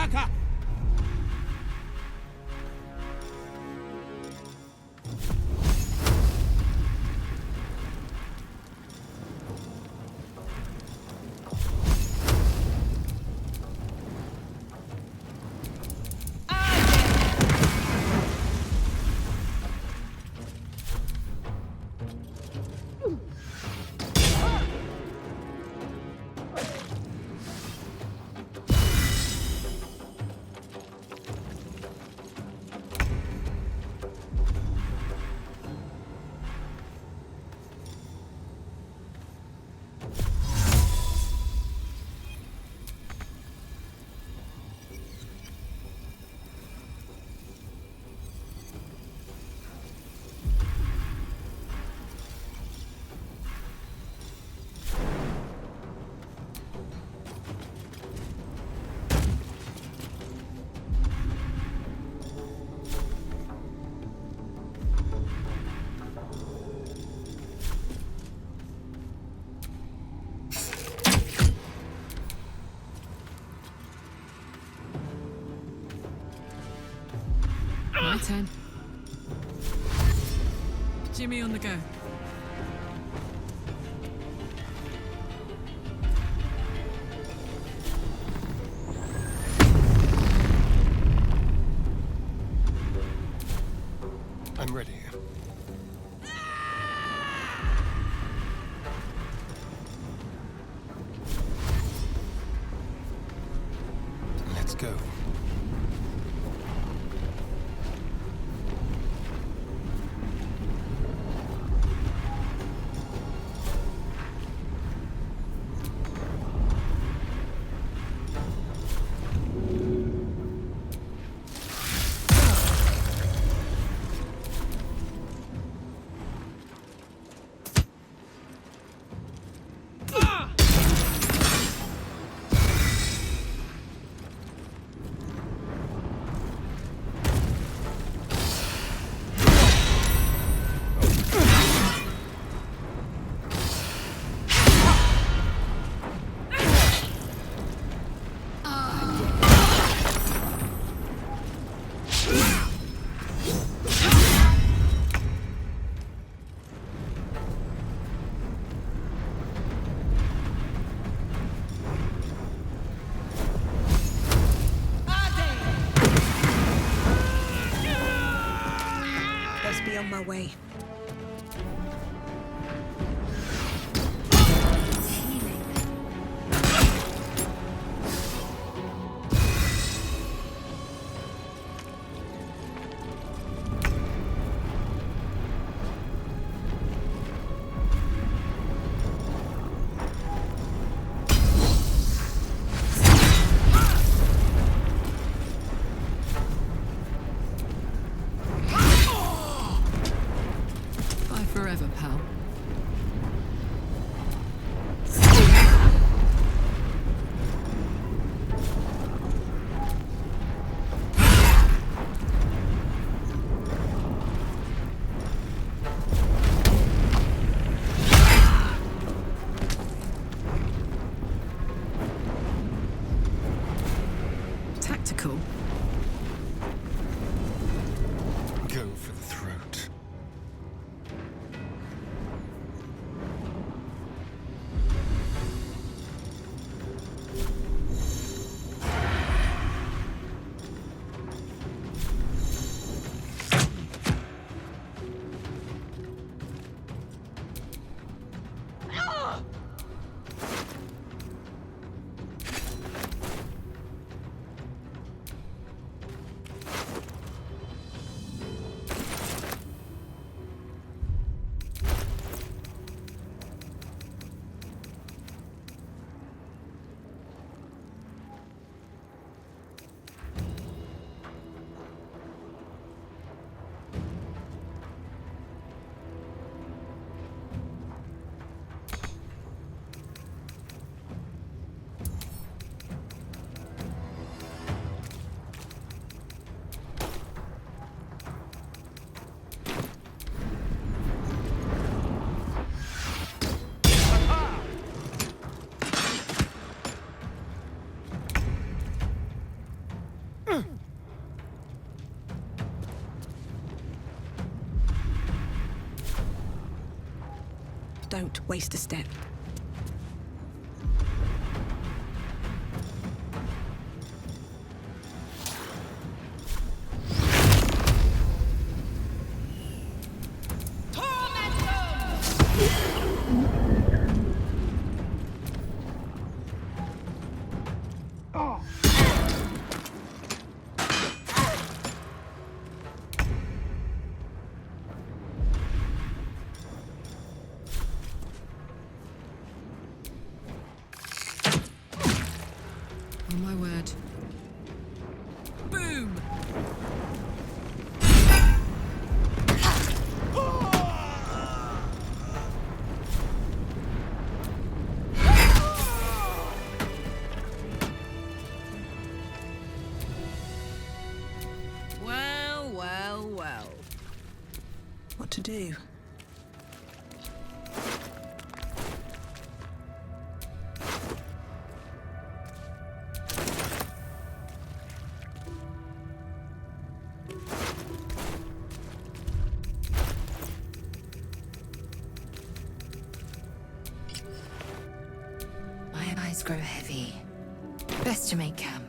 attacker! My turn. Jimmy on the go. I'm ready. Let's go. Be on my way. Forever, pal. Tactical. Go for the throat. Don't waste a step. On my word. Boom! Well, well, well. What to do? My eyes grow heavy. Best to make camp.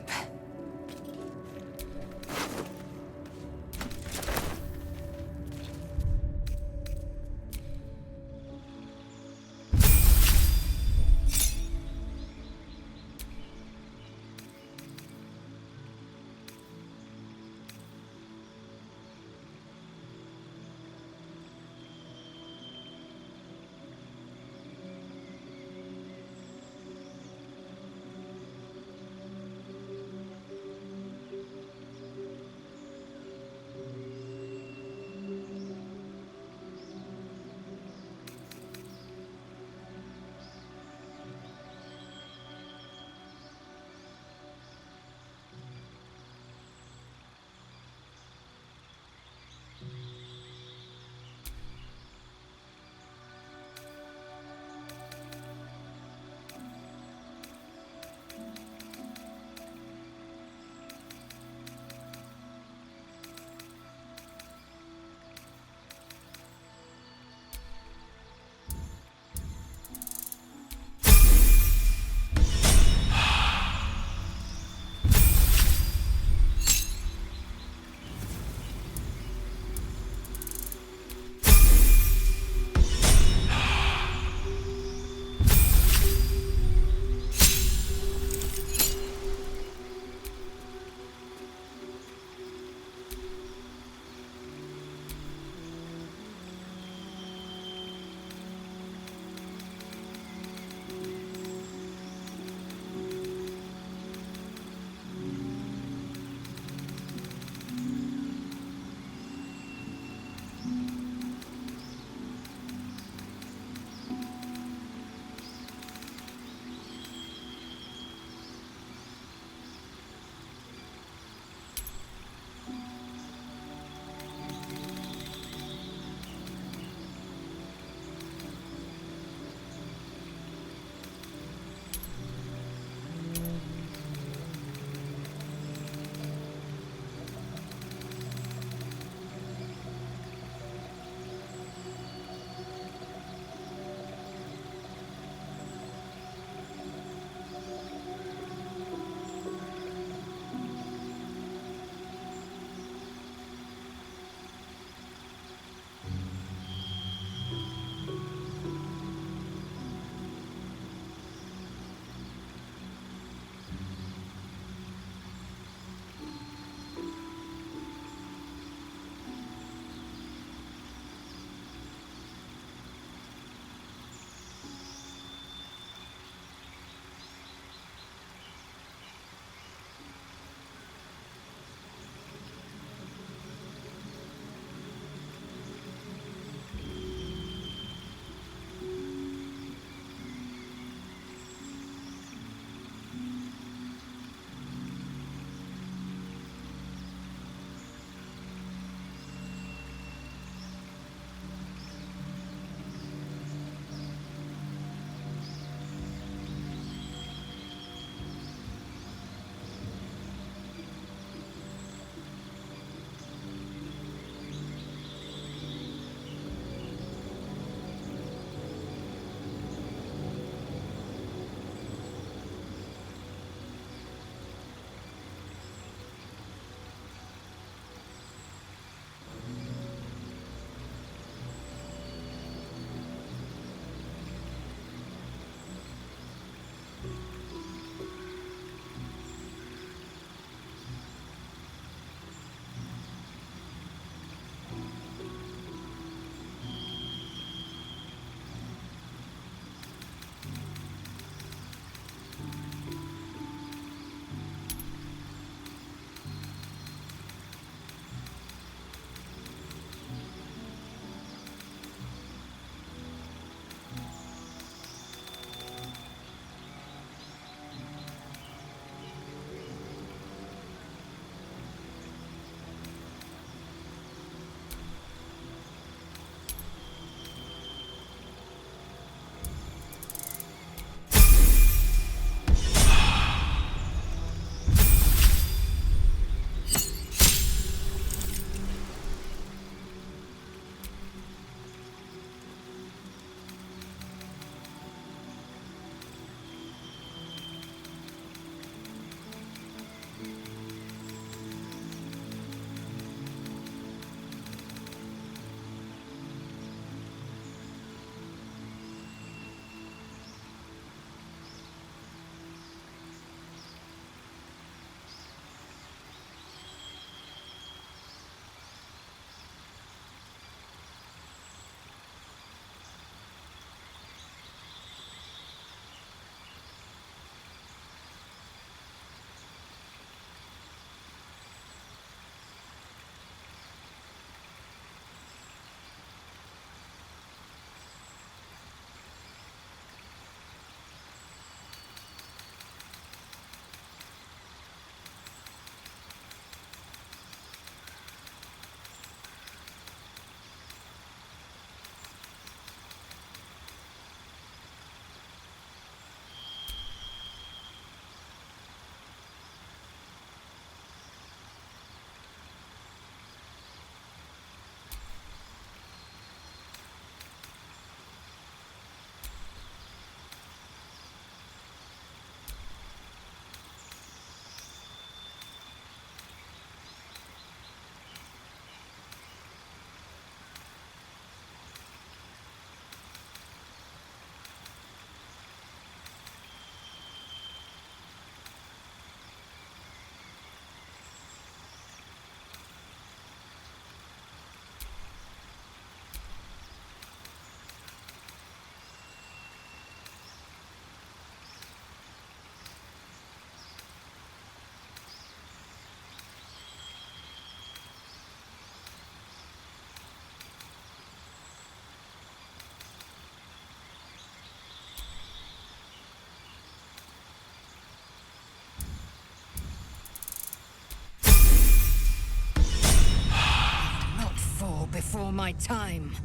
before my time.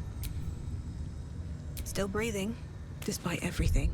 Still breathing, despite everything.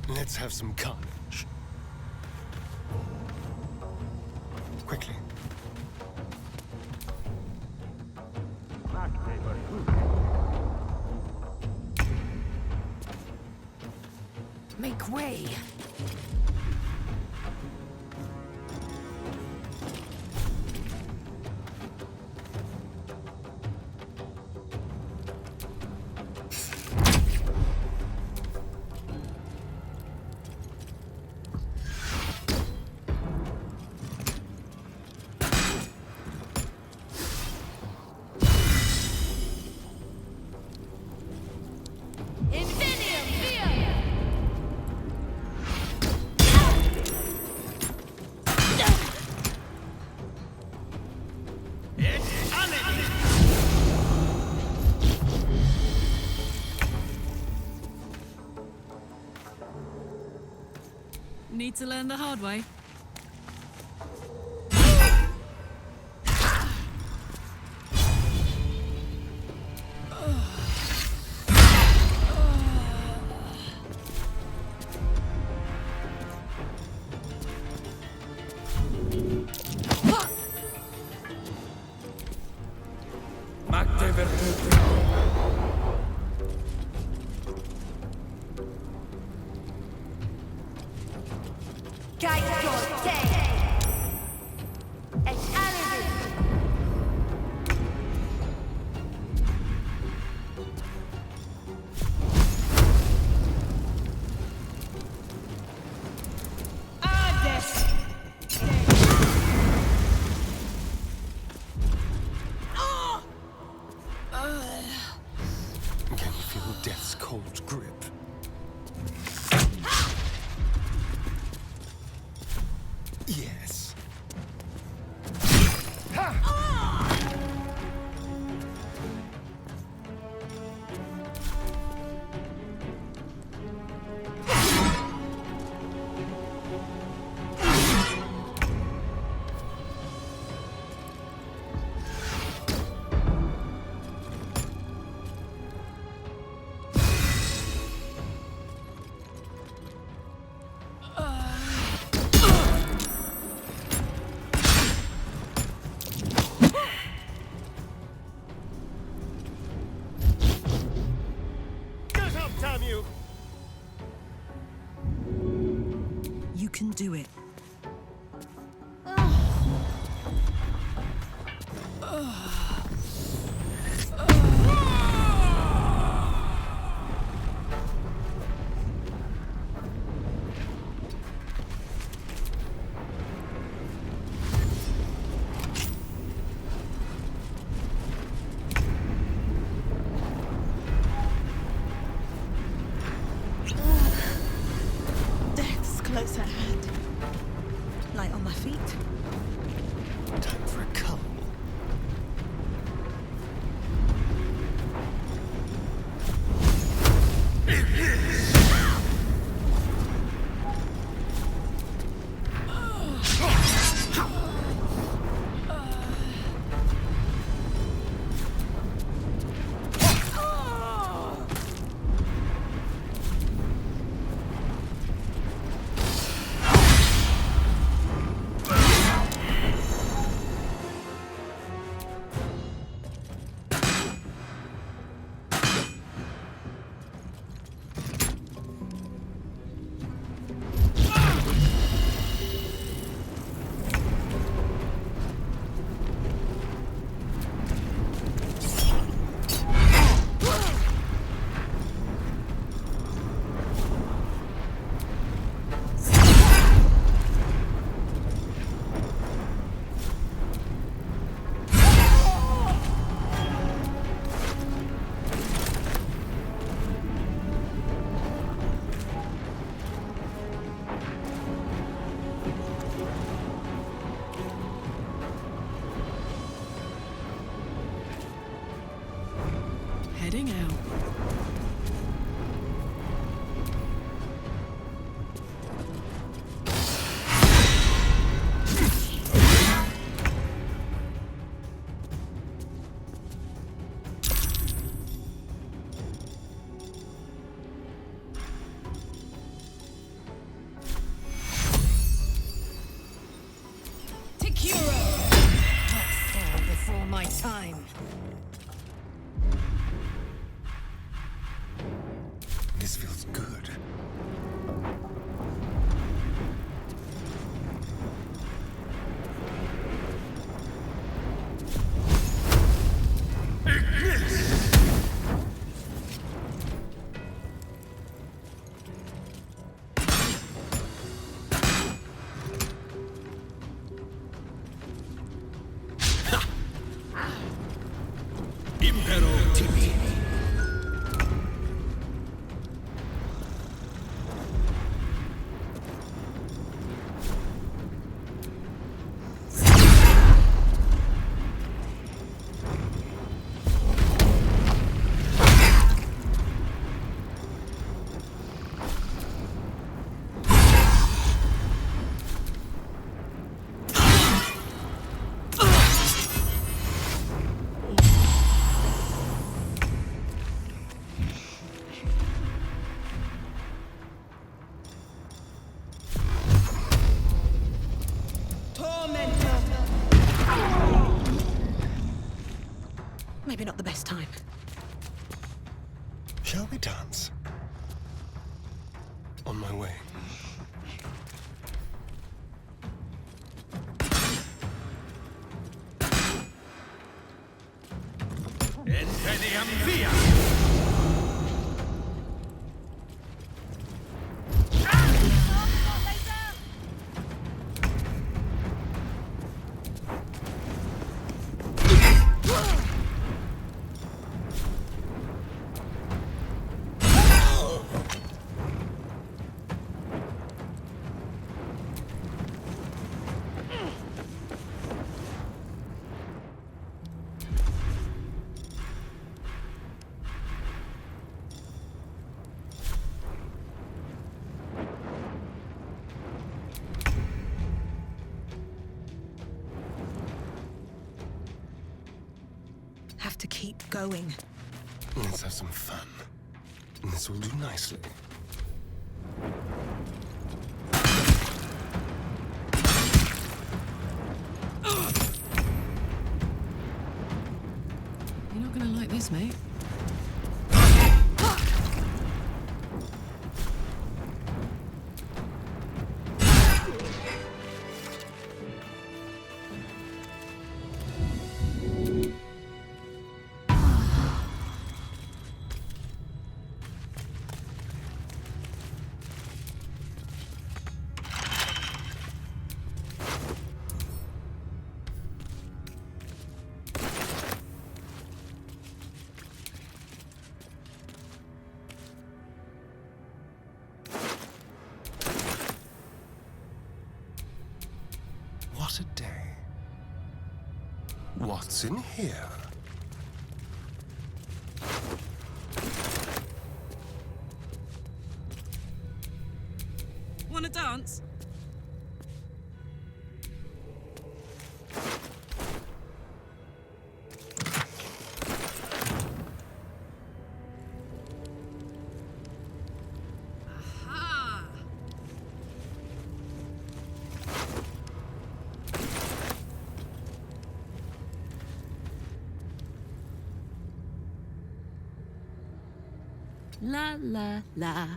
Let's have some carnage. Quickly. Make way! Need to learn the hard way. Can you feel death's cold grip? Yes. You can do it. Death's close at hand. Light on my feet. Time for a cull. heading out. Before my time. This feels good. Maybe not the best time. Shall we dance? On my way. Enveniam via! Have to keep going. Let's have some fun. This will do nicely. You're not gonna like this, mate. What a day. What's in here? Wanna dance? Aha! La la la.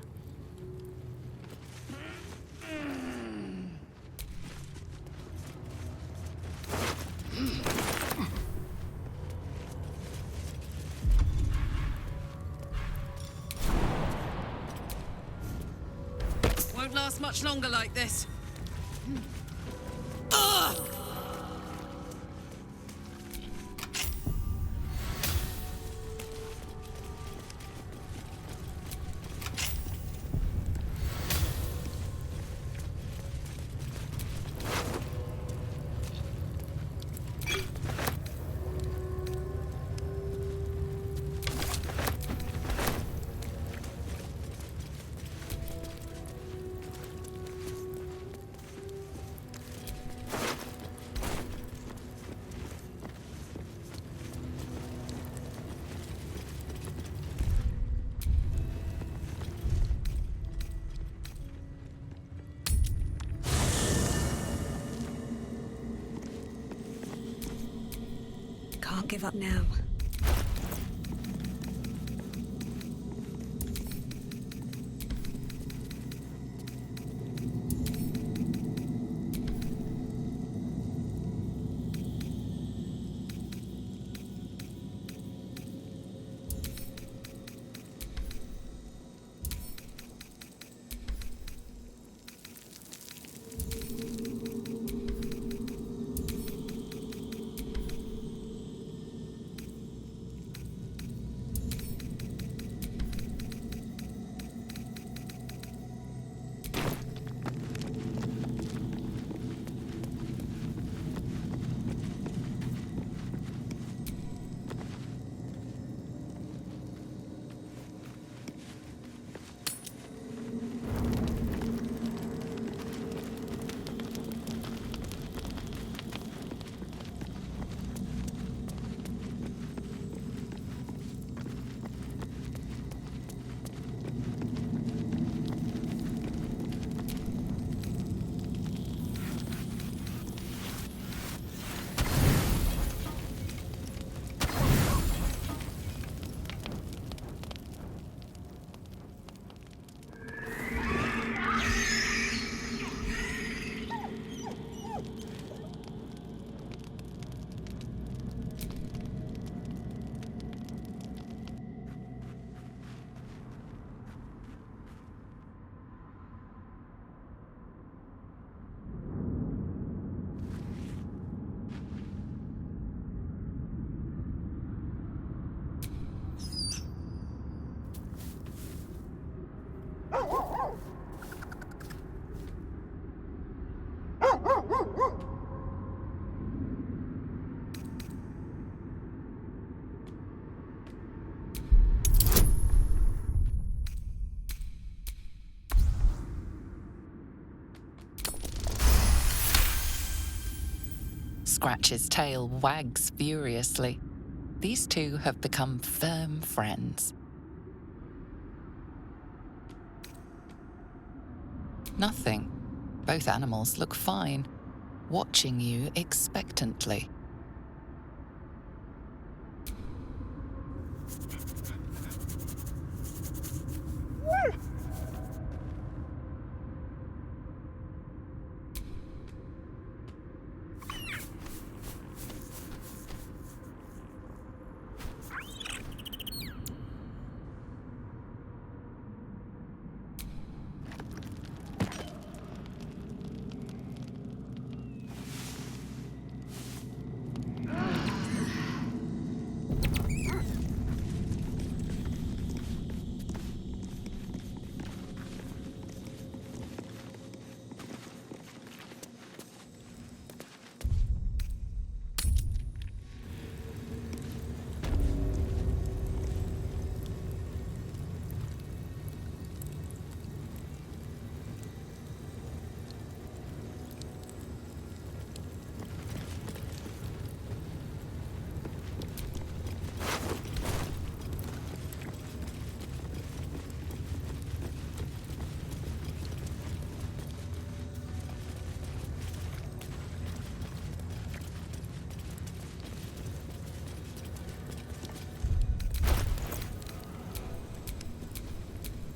Won't last much longer like this. can't give up now. Scratch's tail wags furiously. These two have become firm friends. Nothing. Both animals look fine, watching you expectantly.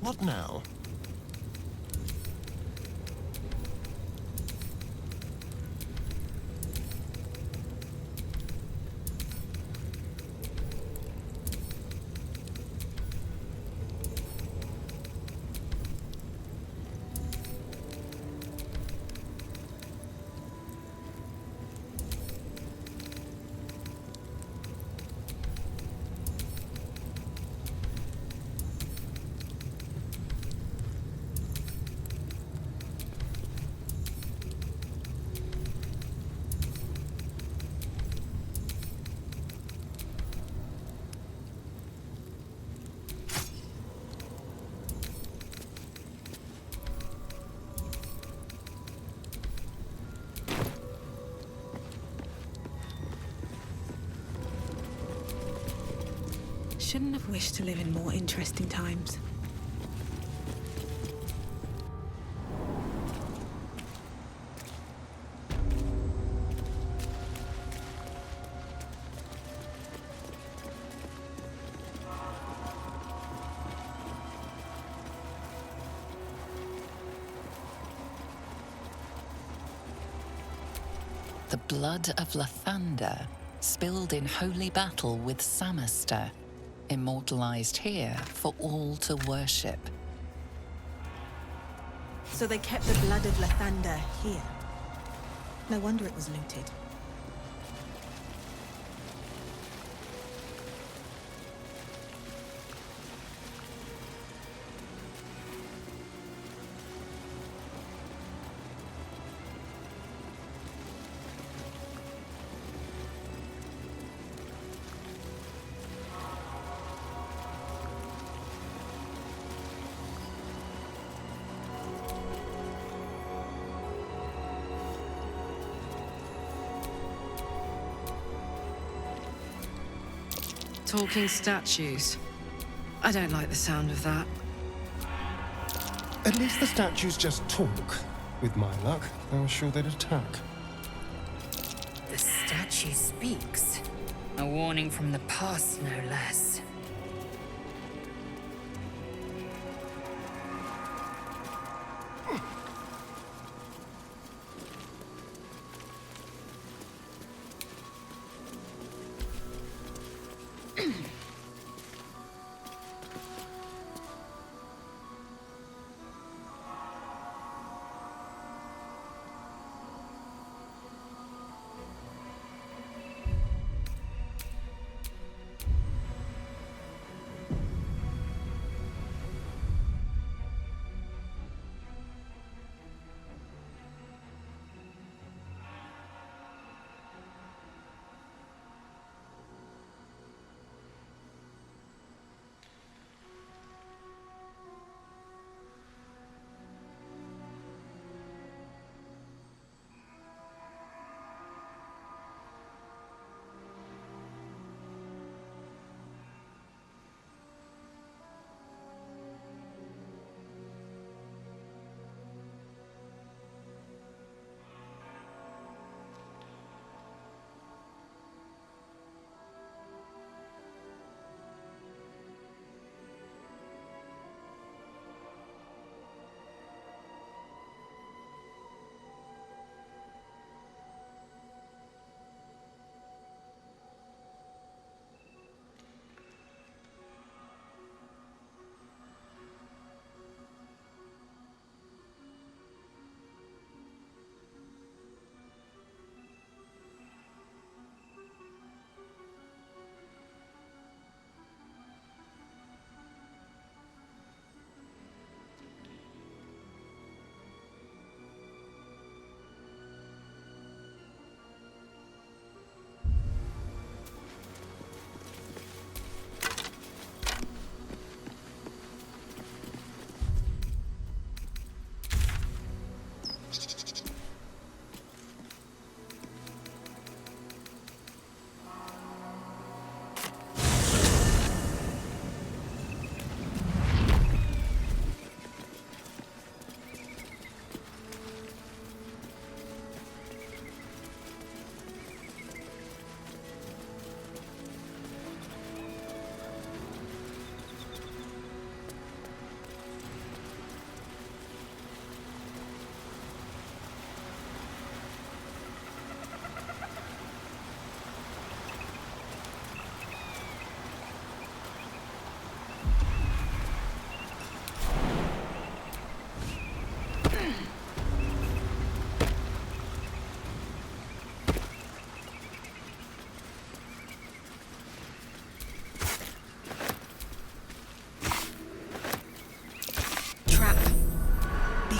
What now? Shouldn't have wished to live in more interesting times. The blood of Lathander, spilled in holy battle with Samaster, immortalized here for all to worship. So they kept the blood of Lathander here. No wonder it was looted. Talking statues. I don't like the sound of that. At least the statues just talk. With my luck, I was sure they'd attack. The statue speaks. A warning from the past, no less.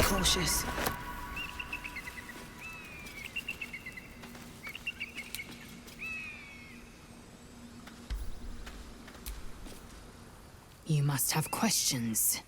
Cautious. You must have questions.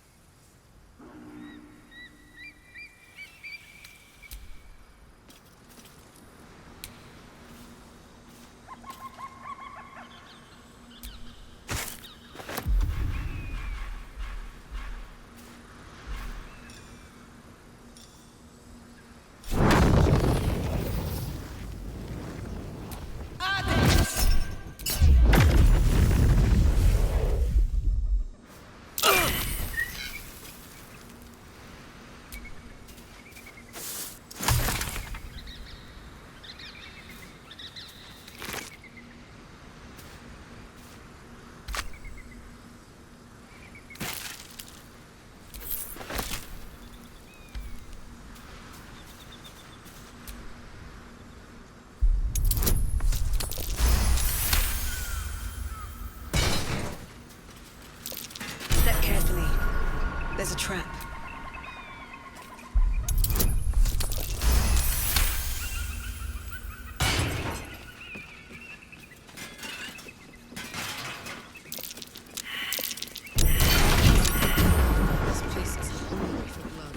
a trap. This place is hungry for blood.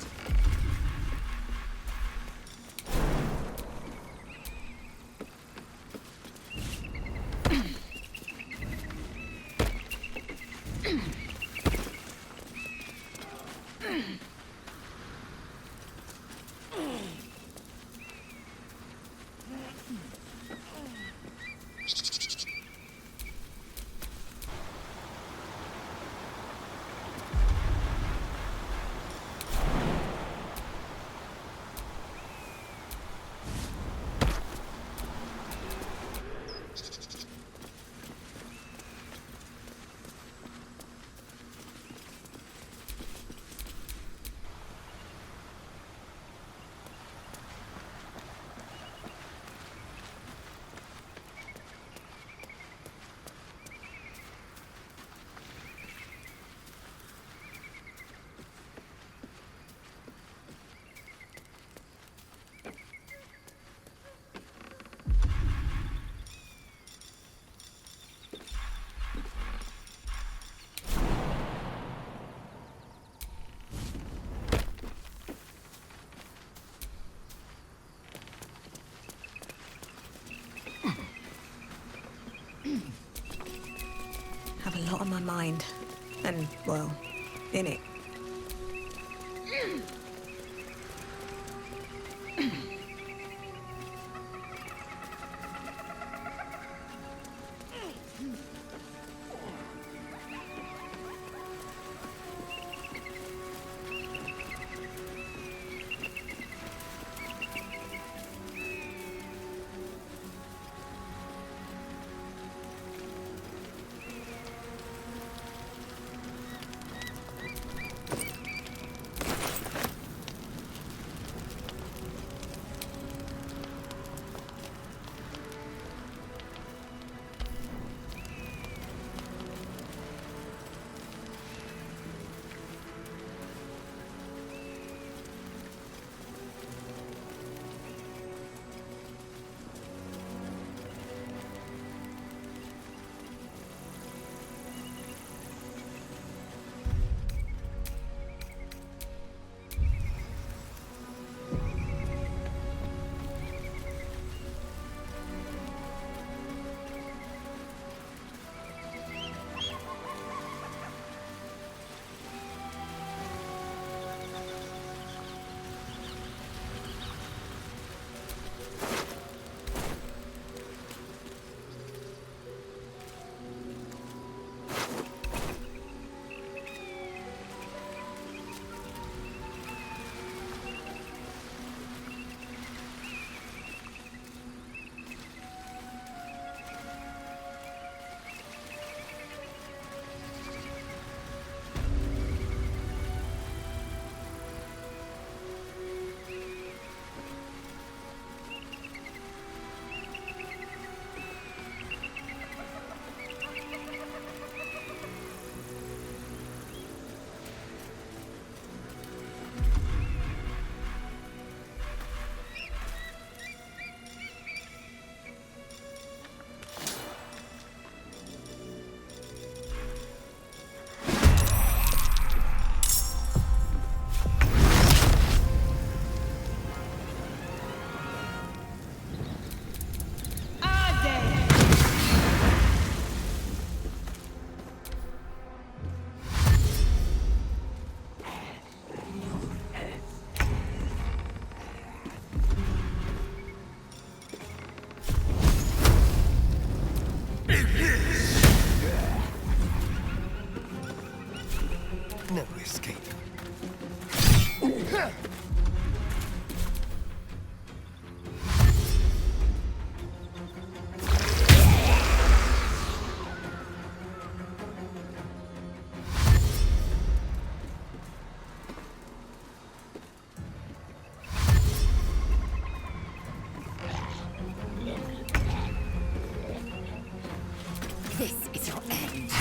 Have a lot on my mind. And, well, in it. No escape. This is your end.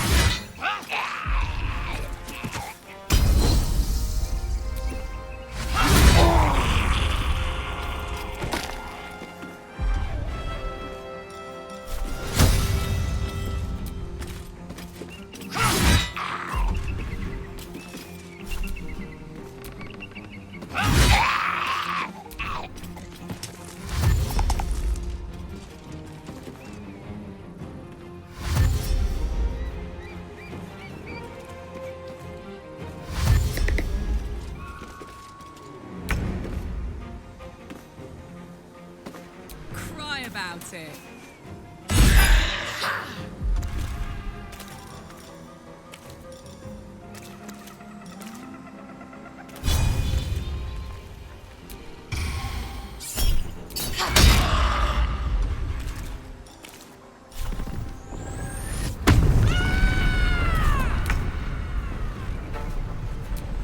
about it.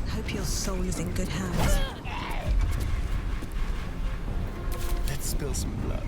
Hope your soul is in good hands. Let's spill some blood.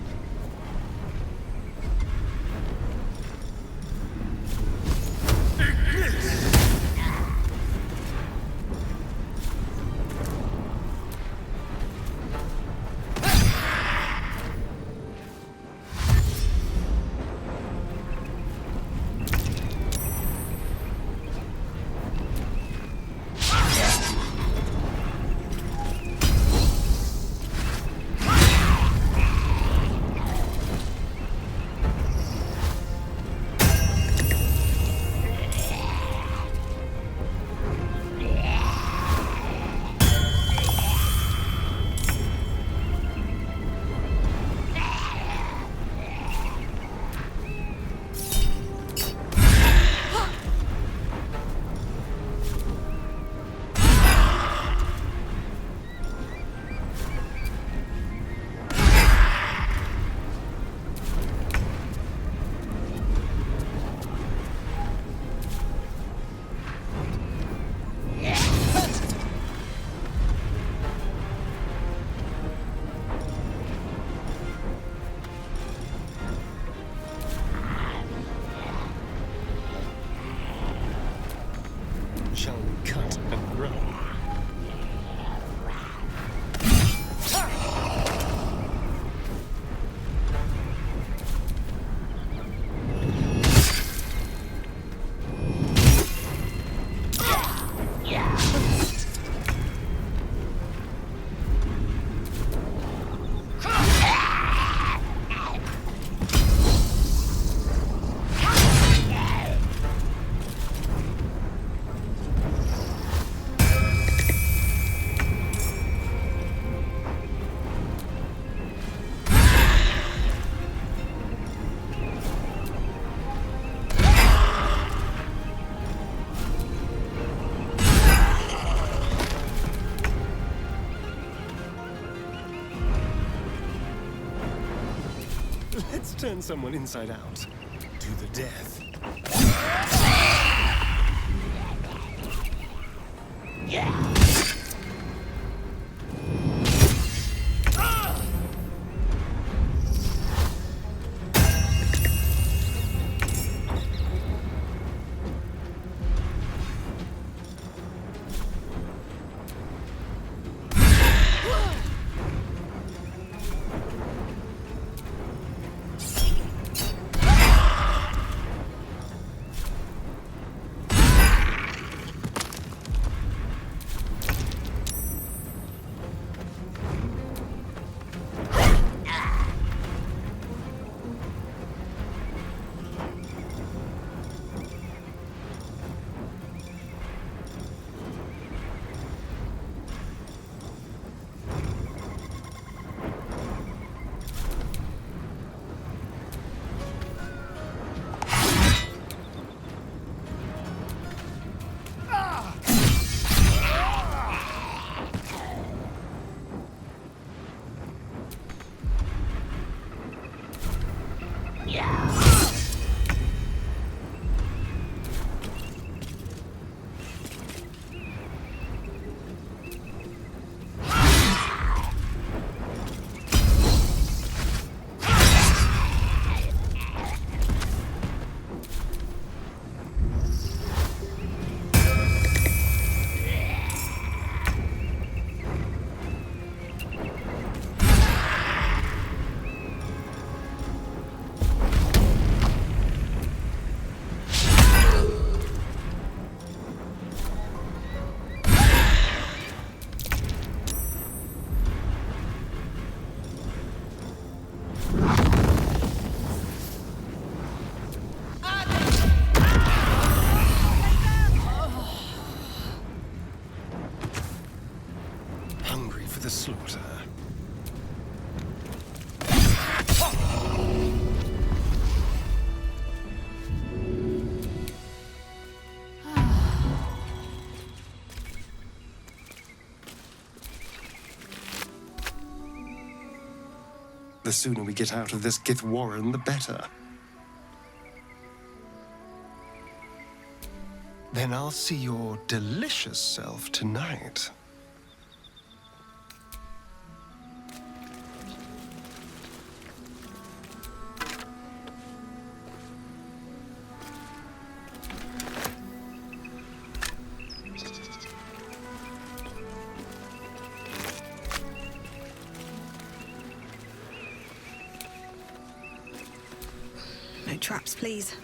Shall we cut and run? Let's turn someone inside out. To the death. Hungry for the slaughter. The sooner we get out of this Gith Warren, the better. Then I'll see your delicious self tonight. No traps, please.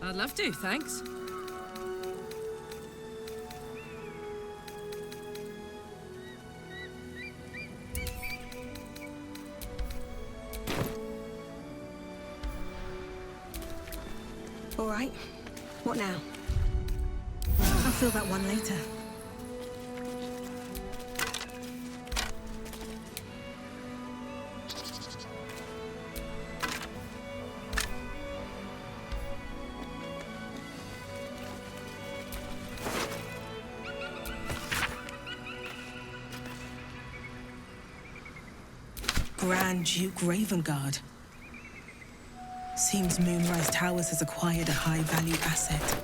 I'd love to, thanks. All right. What now? I'll fill that one later. Grand Duke Ravengard. Seems Moonrise Towers has acquired a high-value asset.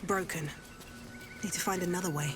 Broken. Need to find another way.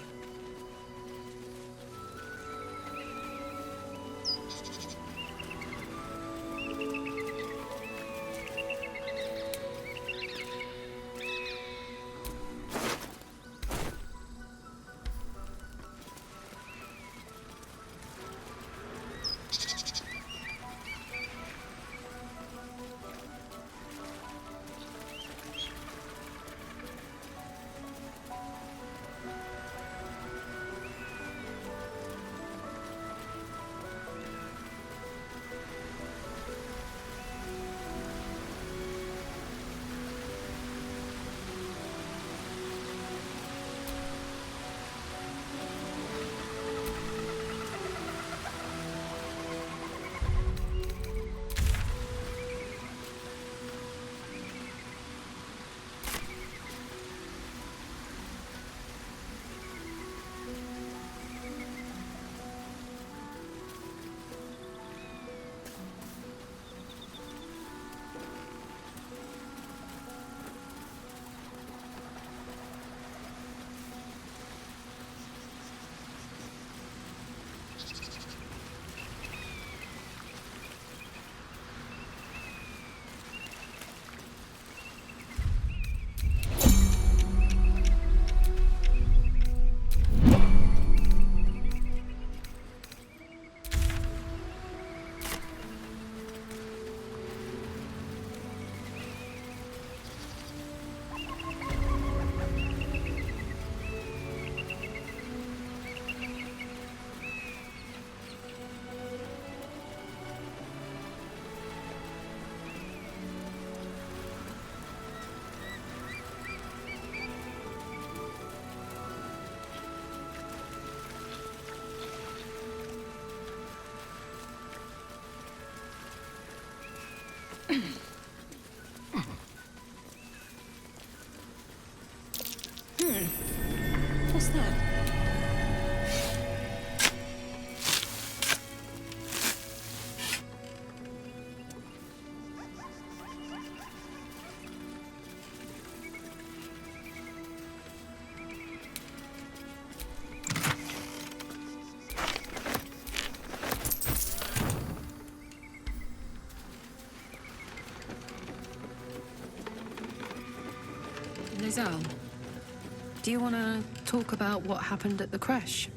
What's that? Nizal. Do you want to talk about what happened at the creche?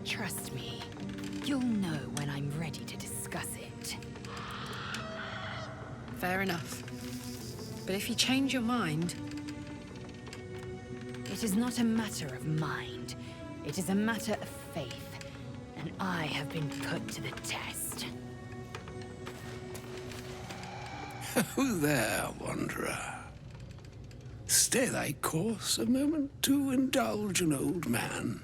Trust me, you'll know when I'm ready to discuss it. Fair enough. But if you change your mind... It is not a matter of mind. It is a matter of faith. And I have been put to the test. Who there, wanderer? Stay thy course a moment to indulge an old man.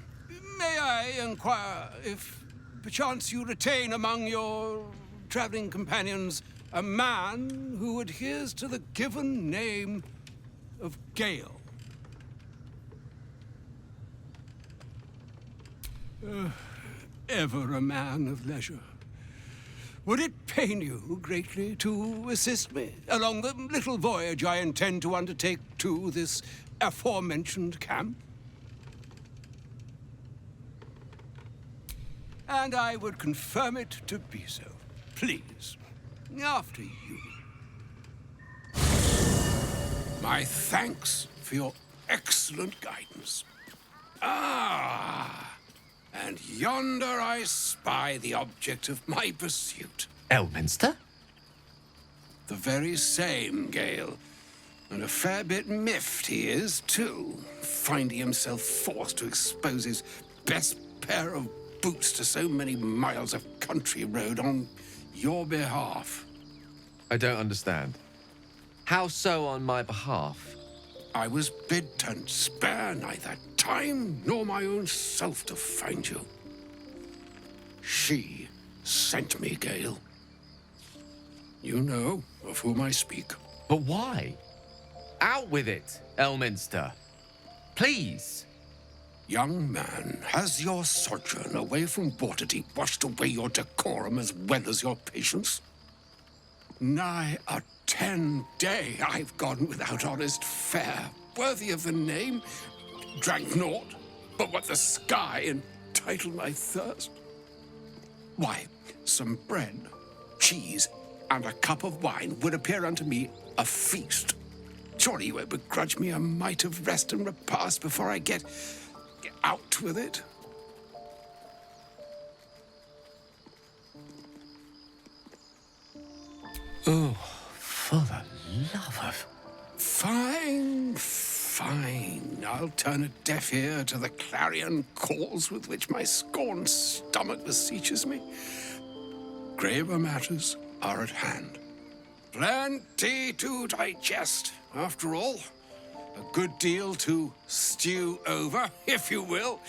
May I inquire if perchance you retain among your traveling companions a man who adheres to the given name of Gale? Ever a man of leisure. Would it pain you greatly to assist me along the little voyage I intend to undertake to this aforementioned camp? And I would confirm it to be so. Please, after you. My thanks for your excellent guidance. Ah! And yonder I spy the object of my pursuit. Elminster? The very same, Gale. And a fair bit miffed he is, too, finding himself forced to expose his best pair of boots to so many miles of country road on your behalf. I don't understand. How so on my behalf? I was bid to spare neither time nor my own self to find you. She sent me, Gale. You know of whom I speak. But why? Out with it, Elminster. Please. Young man, has your sojourn away from Waterdeep washed away your decorum as well as your patience? Nigh a 10-day I've gone without honest fare, worthy of the name. Drank naught but what the sky entitled my thirst. Why, some bread, cheese, and a cup of wine would appear unto me a feast. Surely you won't begrudge me a mite of rest and repast before I get out with it? Oh, for the love of... Fine, fine. I'll turn a deaf ear to the clarion calls with which my scorned stomach beseeches me. Graver matters are at hand. Plenty to digest, after all. A good deal to stew over, if you will.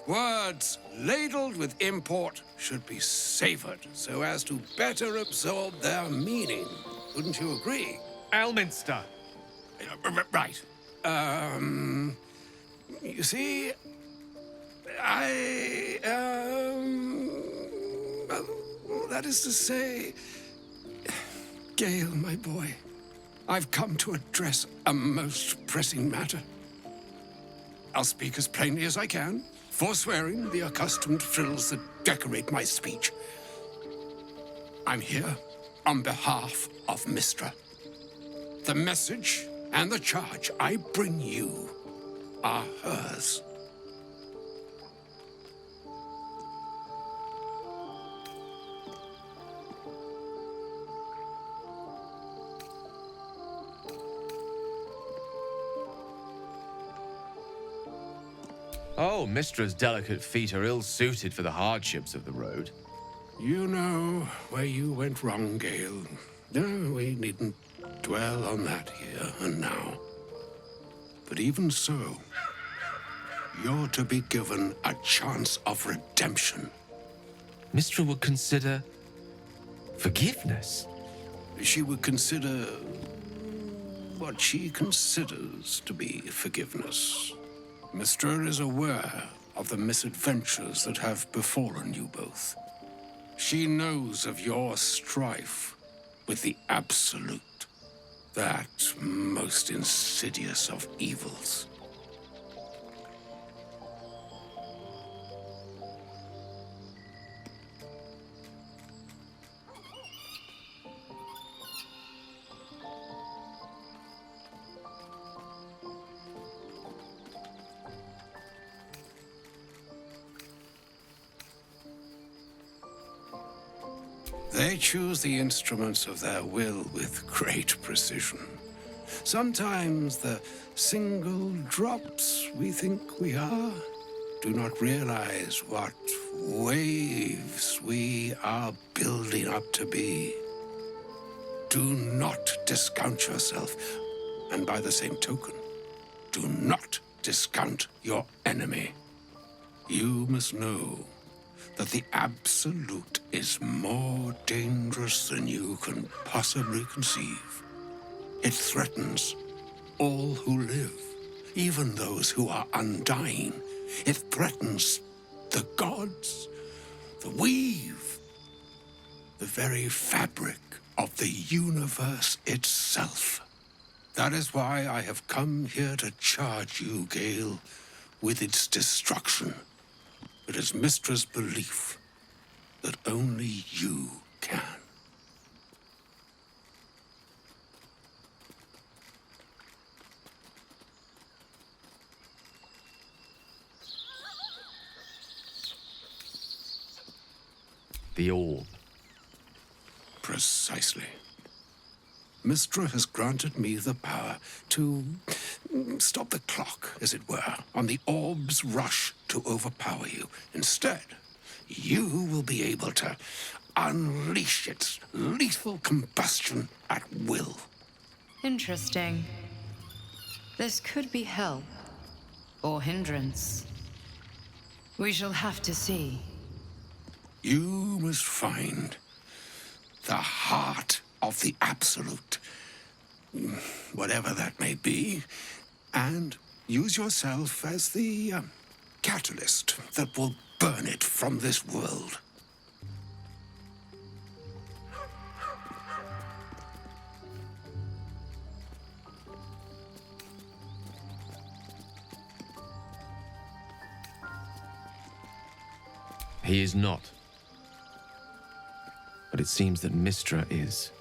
Words ladled with import should be savored so as to better absorb their meaning. Wouldn't you agree? Elminster! Right. You see, that is to say, Gale, my boy, I've come to address a most pressing matter. I'll speak as plainly as I can, forswearing the accustomed frills that decorate my speech. I'm here on behalf of Mystra. The message and the charge I bring you are hers. Oh, Mistra's delicate feet are ill-suited for the hardships of the road. You know where you went wrong, Gale. No, we needn't dwell on that here and now. But even so, you're to be given a chance of redemption. Mistra would consider... forgiveness? She would consider what she considers to be forgiveness. Mystra is aware of the misadventures that have befallen you both. She knows of your strife with the Absolute, that most insidious of evils. They choose the instruments of their will with great precision. Sometimes the single drops we think we are do not realize what waves we are building up to be. Do not discount yourself, and by the same token, do not discount your enemy. You must know that the Absolute is more dangerous than you can possibly conceive. It threatens all who live, even those who are undying. It threatens the gods, the weave, the very fabric of the universe itself. That is why I have come here to charge you, Gale, with its destruction. It is Mystra's belief that only you can. The orb. Precisely. Mystra has granted me the power to stop the clock, as it were, on the orb's rush to overpower you. Instead, you will be able to unleash its lethal combustion at will. Interesting. This could be help or hindrance. We shall have to see. You must find the heart of the Absolute, whatever that may be, and use yourself as the catalyst that will burn it from this world. He is not. But it seems that Mystra is.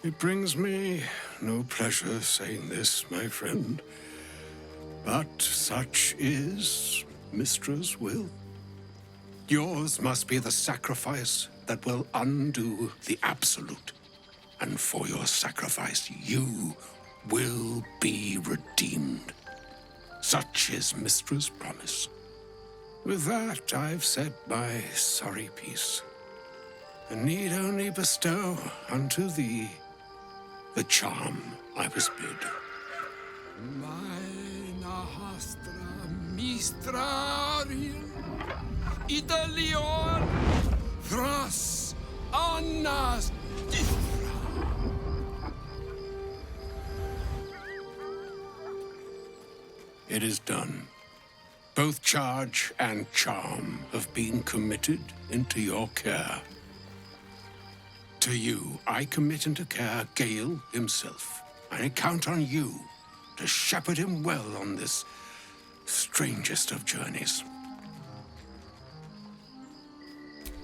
It brings me no pleasure saying this, my friend, but such is Mystra's will. Yours must be the sacrifice that will undo the Absolute, and for your sacrifice you will be redeemed. Such is Mystra's promise. With that, I've said my sorry piece, and need only bestow unto thee the charm I was bid. Meine hastra mistrarium, Idelion, Thras, Annas, It is done. Both charge and charm have been committed into your care. To you, I commit into care Gale himself. I count on you to shepherd him well on this strangest of journeys.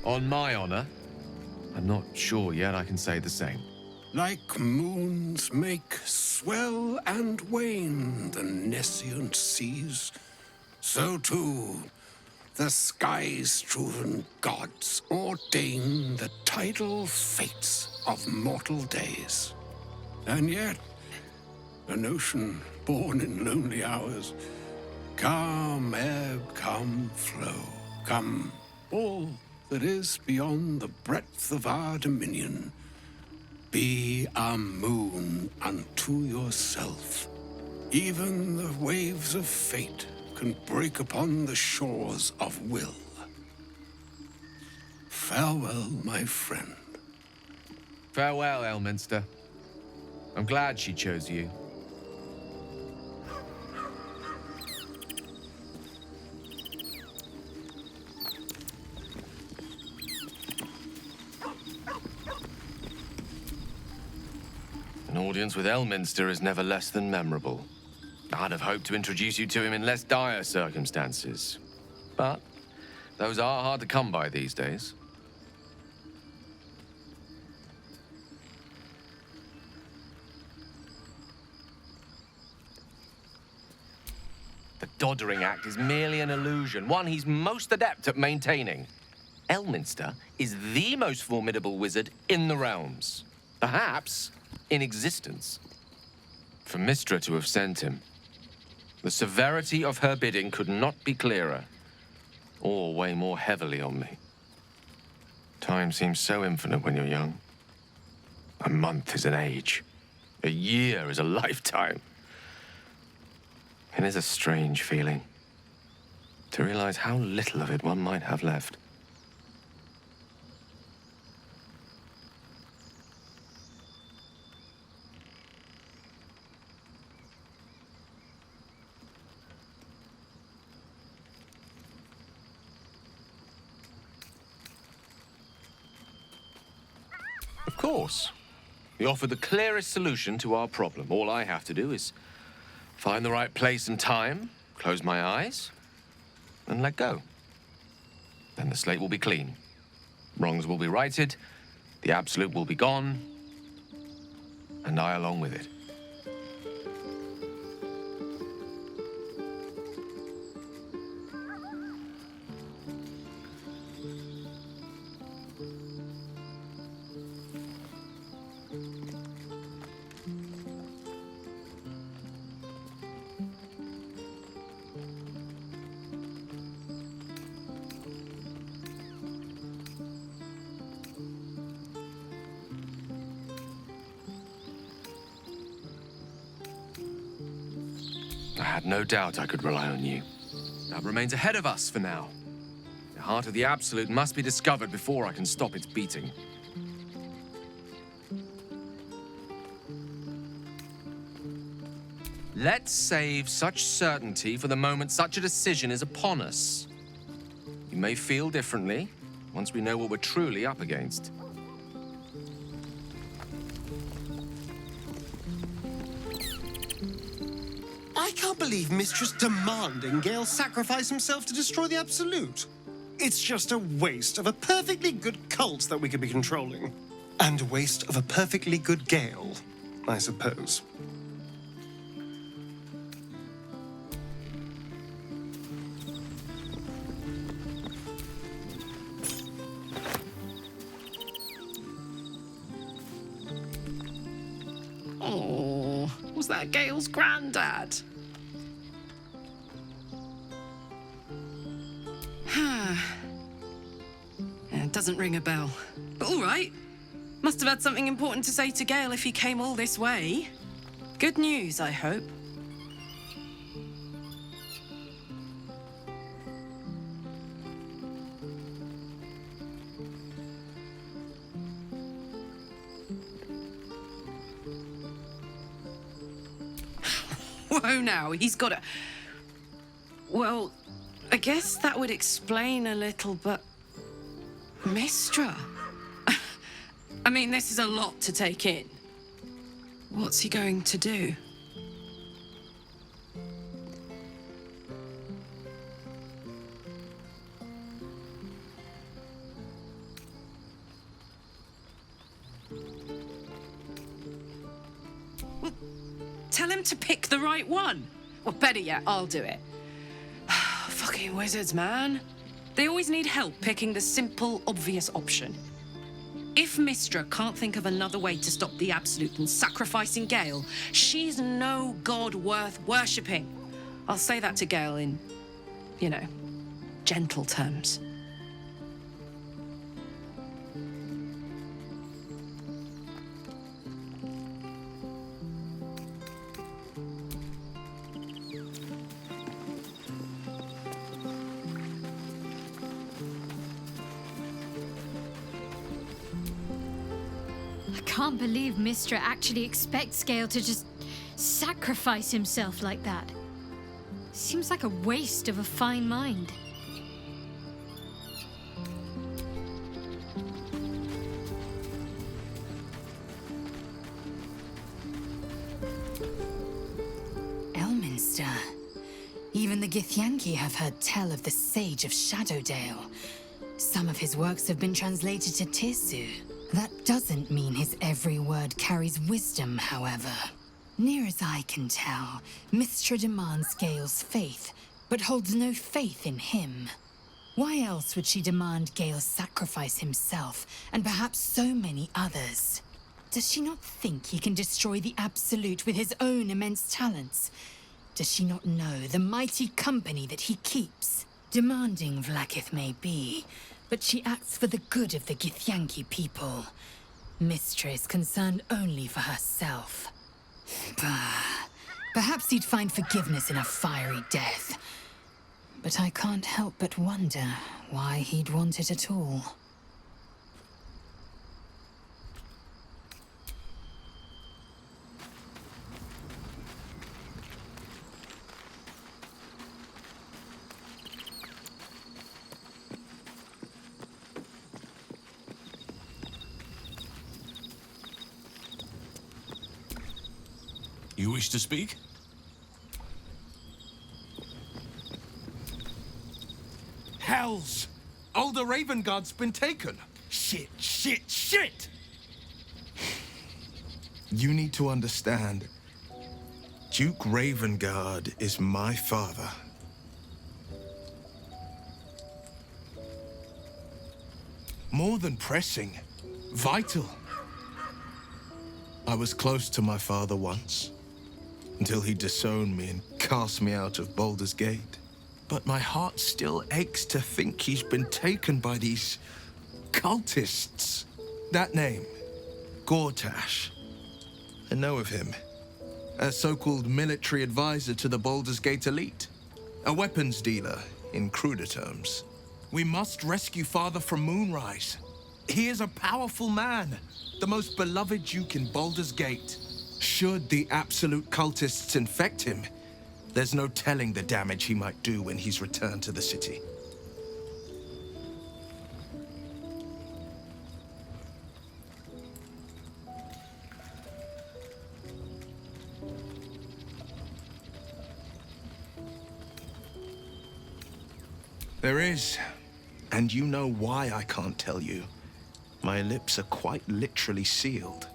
On my honor, I'm not sure yet I can say the same. Like moons make swell and wane the nescient seas, so too the sky-strewn gods ordain the tidal fates of mortal days. And yet, an ocean born in lonely hours, come ebb, come flow, come all that is beyond the breadth of our dominion, be a moon unto yourself. Even the waves of fate can break upon the shores of will. Farewell, my friend. Farewell, Elminster. I'm glad she chose you. An audience with Elminster is never less than memorable. I'd have hoped to introduce you to him in less dire circumstances. But those are hard to come by these days. The Doddering Act is merely an illusion, one he's most adept at maintaining. Elminster is the most formidable wizard in the realms. Perhaps in existence. For Mystra to have sent him, the severity of her bidding could not be clearer, or weigh more heavily on me. Time seems so infinite when you're young. A month is an age. A year is a lifetime. It is a strange feeling to realize how little of it one might have left. Of course. You offer the clearest solution to our problem. All I have to do is find the right place and time, close my eyes, and let go. Then the slate will be clean. Wrongs will be righted, the absolute will be gone, and I along with it. I had no doubt I could rely on you. That remains ahead of us for now. The heart of the Absolute must be discovered before I can stop its beating. Let's save such certainty for the moment such a decision is upon us. You may feel differently once we know what we're truly up against. I can't believe Mistress demanding Gale sacrifice himself to destroy the Absolute. It's just a waste of a perfectly good cult that we could be controlling. And a waste of a perfectly good Gale, I suppose. Oh, was that Gale's granddad? It doesn't ring a bell. But all right. Must have had something important to say to Gale if he came all this way. Good news, I hope. Whoa now, he's got a... Well, I guess that would explain a little, but... Mystra? I mean, this is a lot to take in. What's he going to do? Well, tell him to pick the right one. Or better yet, I'll do it. Fucking wizards, man. They always need help picking the simple, obvious option. If Mystra can't think of another way to stop the Absolute than sacrificing Gale, she's no god worth worshipping. I'll say that to Gale in, you know, gentle terms. I can't believe Mystra actually expects Gale to just sacrifice himself like that. Seems like a waste of a fine mind. Elminster. Even the Githyanki have heard tell of the Sage of Shadowdale. Some of his works have been translated to Tirsu. That doesn't mean his every word carries wisdom, however. Near as I can tell, Mystra demands Gale's faith, but holds no faith in him. Why else would she demand Gale sacrifice himself, and perhaps so many others? Does she not think he can destroy the Absolute with his own immense talents? Does she not know the mighty company that he keeps? Demanding Vlaakith may be, but she acts for the good of the Githyanki people. Mystra is concerned only for herself. Bah. Perhaps he'd find forgiveness in a fiery death. But I can't help but wonder why he'd want it at all. You wish to speak? Hells! Older Raven Guard's been taken. Shit, shit, shit! You need to understand. Duke Ravengard is my father. More than pressing, vital. I was close to my father once, until he disowned me and cast me out of Baldur's Gate. But my heart still aches to think he's been taken by these cultists. That name, Gortash. I know of him. A so-called military advisor to the Baldur's Gate elite. A weapons dealer, in cruder terms. We must rescue Father from Moonrise. He is a powerful man, the most beloved duke in Baldur's Gate. Should the Absolute cultists infect him, there's no telling the damage he might do when he's returned to the city. There is, and you know why I can't tell you. My lips are quite literally sealed.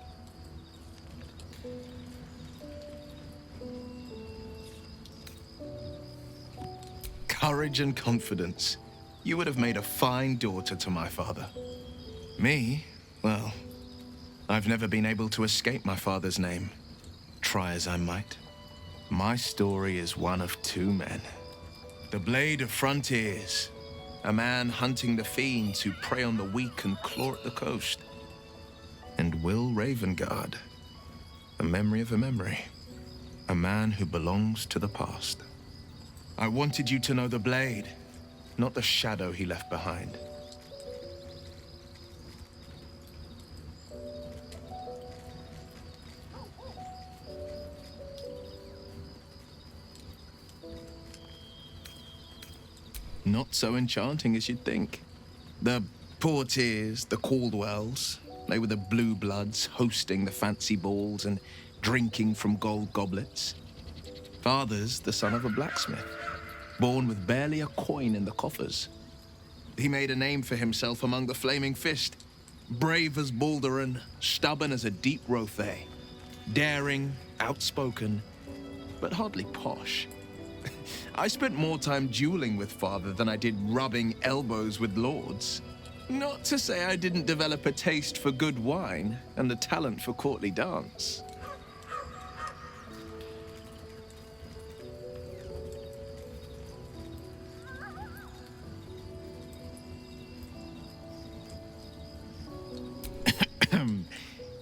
Courage and confidence. You would have made a fine daughter to my father. Me? Well, I've never been able to escape my father's name, try as I might. My story is one of two men. The Blade of Frontiers, a man hunting the fiends who prey on the weak and claw at the coast. And Will Ravengard, a memory of a memory, a man who belongs to the past. I wanted you to know the Blade, not the shadow he left behind. Not so enchanting as you'd think. The Portiers, the Caldwells, they were the blue bloods hosting the fancy balls and drinking from gold goblets. Father's the son of a blacksmith, born with barely a coin in the coffers. He made a name for himself among the Flaming Fist, brave as Balduran, stubborn as a deep Rothay, daring, outspoken, but hardly posh. I spent more time dueling with Father than I did rubbing elbows with lords. Not to say I didn't develop a taste for good wine and a talent for courtly dance.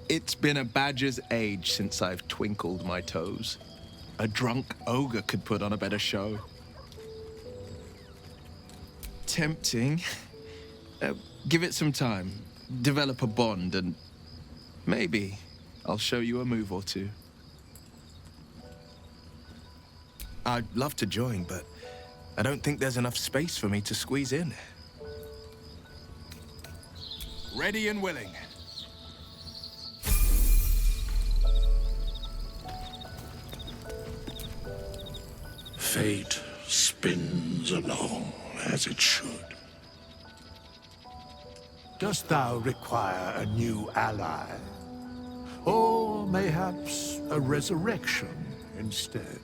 It's been a badger's age since I've twinkled my toes. A drunk ogre could put on a better show. Tempting. Give it some time. Develop a bond, and maybe I'll show you a move or two. I'd love to join, but I don't think there's enough space for me to squeeze in. Ready and willing. Fate spins along as it should. Dost thou require a new ally? Or mayhaps a resurrection instead?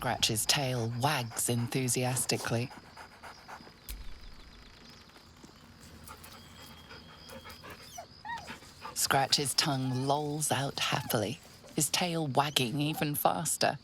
Scratch's tail wags enthusiastically. Scratch's tongue lolls out happily, his tail wagging even faster.